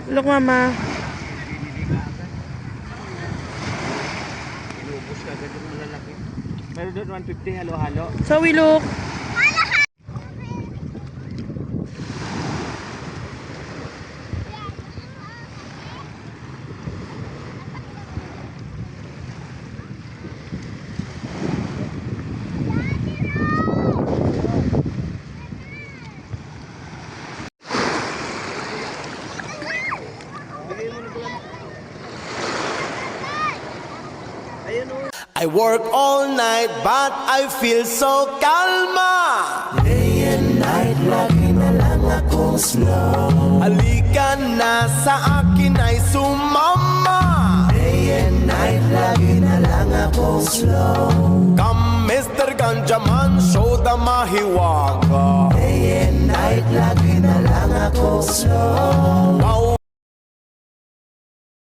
Look, mama. Inubos ka agad yung malalaki. Meron doon 150 halo-halo. So we look. I work all night but I feel so kalma. Day and night, lagi na lang akong slow. Halika na sa akin ay sumama. Day and night, lagi na lang akong slow. Come Mr. Ganjaman, show the mahiwaga. Day and night, lagi na lang akong slow.